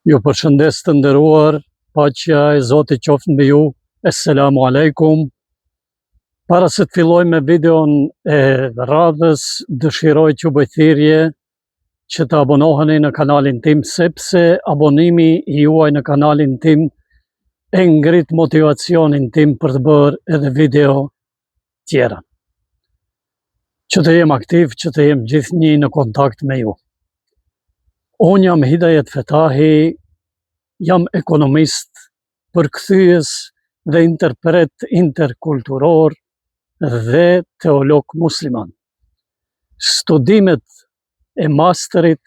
Ju përshëndes të nderuar, paqja e Zotit qoftë mbi ju. Esselamu alaikum. Para se të filloj me videon e radhës, dëshiroj që bëj thirrje që të abonoheni në kanalin tim, sepse abonimi juaj në kanalin tim e ngrit motivacionin tim për të bërë edhe video tjera. Që të jem aktiv, që të jem gjithnjë në kontakt me ju. Unë jam Hidajet Fetahi, jam ekonomist, përkthyes dhe interpret interkulturor dhe teolog musliman. Studimet e masterit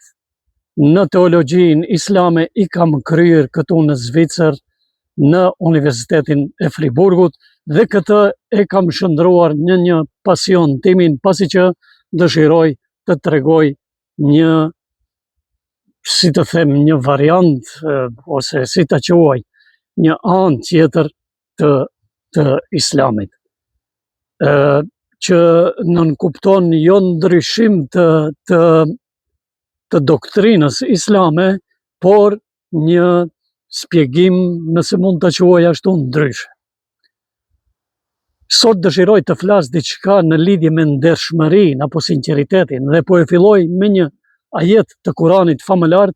në teologjinë islame i kam kryer këtu në Zvicër, në Universitetin e Friburgut, dhe këtë e kam shndruar në një pasion timin, pasi që dëshiroj të tregoj një, si të them, një variant, ose si të quaj, një anë tjetër të islamit, që nënkupton jo ndryshim të doktrinës islame, por një spjegim, nëse mund të quaj ashtu, ndryshe. Sot dëshiroj të flas diçka në lidhje me ndershmërinë apo sinqeritetin, dhe po e filloj me një ajet të Kuranit famëlar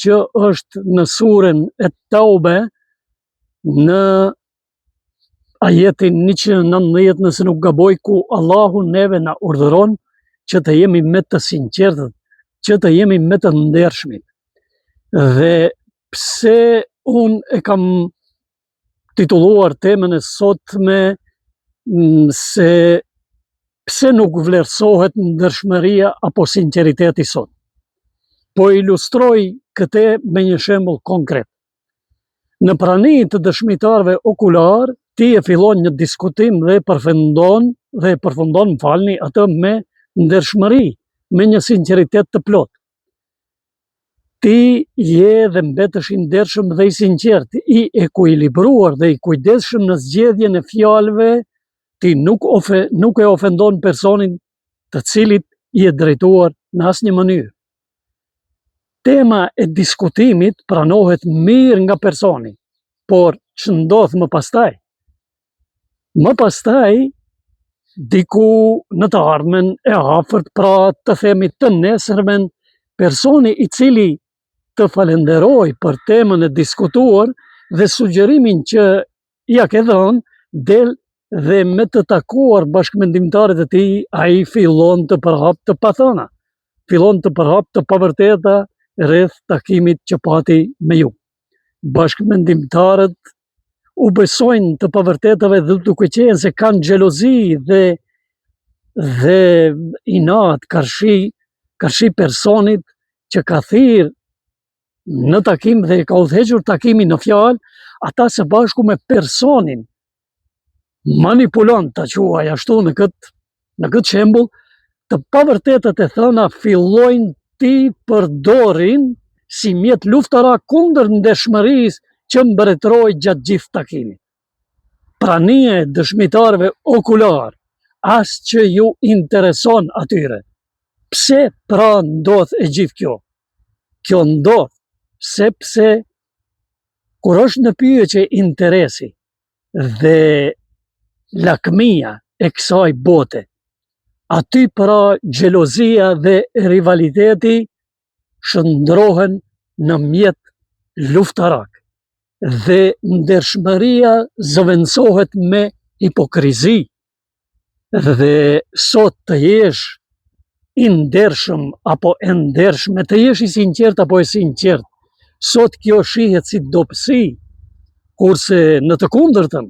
që është në surën e Taube, në ajetin 119, nëse nuk gaboj, ku Allahu neve na urdhëron që të jemi me të sinqertët, që të jemi me të ndershmit. Dhe pse unë e kam titulluar temën e sotme se pse nuk vlerësohet ndershmëria apo sinqeriteti sot. Po ilustroj këtë me një shembull konkret. Në prani të dëshmitarëve okular, ti e fillon një diskutim dhe përfundon atë me ndershmëri, me një sinqeritet të plot. Ti je dhe mbetesh i ndershëm dhe i sinqert, i ekuilibruar dhe i kujdesshëm në zgjedhjen e fjalëve, ti nuk e ofendon personin të cilit i e drejtuar në asnjë mënyrë. Tema e diskutimit pranohet mirë nga personi, por që ndodh më pastaj? Më pastaj, diku në të ardhmen e afërt, pra të themi të nesërmen, personi i cili të falenderoj për temën e diskutuar dhe sugjerimin që ja ke dhënë, del dhe me të takuar bashkëmendimtarët e tij, ai fillon të përhap të pathëna, fillon të përhap të pavërteta rreth takimit që pati me ju. Bashkëmendimtarët u besojnë të pavërtetave dhe duke qenë se kanë xhelozi dhe inat, karshi personit që ka thirrë në takim dhe ka udhëhequr takimin në fjalë, ata së bashku me personin manipulant, ta quaj ashtu në këtë shembull, të pavërtetat e thëna fillojnë ti përdorin si mjet luftarak kundër ndershmërisë që mbretëroi gjatë gjithë takimit. Prania e dëshmitarëve okular, as që ju intereson atyre. Pse pra ndodh e gjithë kjo? Kjo ndodh sepse kur është në pyetje interesi dhe lakmia e kësaj bote, aty pra xhelozia dhe rivaliteti shndrohen në mjet luftarak dhe ndershmëria zëvendësohet me hipokrizi. Dhe sot të jesh i ndershëm apo e ndershme, të jesh i sinqert apo e sinqert, sot kjo shihet si dobësi, kurse në të kundërtën,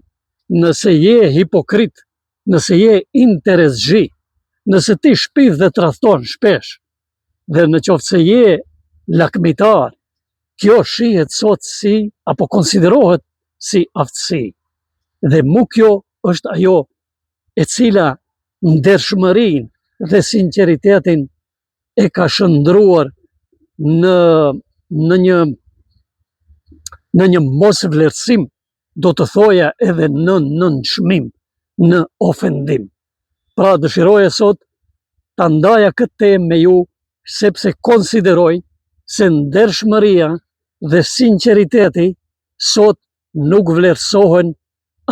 nëse je hipokrit, nëse je intereszhi, nëse ti shpif dhe tradhton shpesh, dhe në qoftë se je lakmitar, kjo shihet sot si, apo konsiderohet si aftësi. Dhe mu kjo është ajo e cila ndershmërinë dhe sinqeritetin e ka shndruar në një mosvlerësim, do të thoja edhe në nënçmim, në ofendim. Pra dëshiroja sot ta ndaja këtë temë me ju, sepse konsideroj se ndershmëria dhe sinqeriteti sot nuk vlerësohen,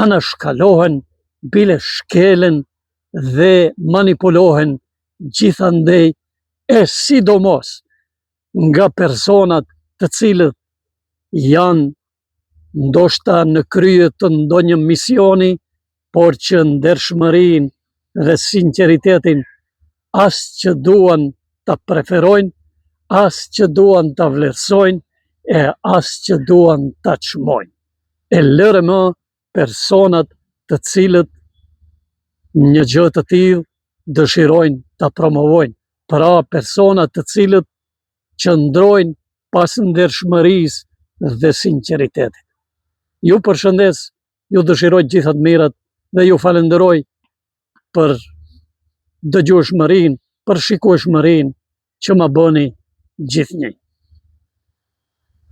anashkalohen, bile shkelen dhe manipulohen gjithandej, e sidomos nga personat të cilët janë ndoshta në krye të ndonjë misioni, por që ndershmërinë dhe sinqeritetin as që duan ta preferojnë, as që duan ta vlerësojnë, e as që duan ta çmojnë. E lërë më personat të cilët një gjë të tillë dëshirojnë ta promovojnë, pra personat të cilët qëndrojnë pas ndershmërisë dhe sinqeritetit. Ju përshëndes, ju dëshiroj gjithat mirat dhe ju falenderoj për dëgjueshmërinë, për shikueshmërinë që ma bëni gjithnjë.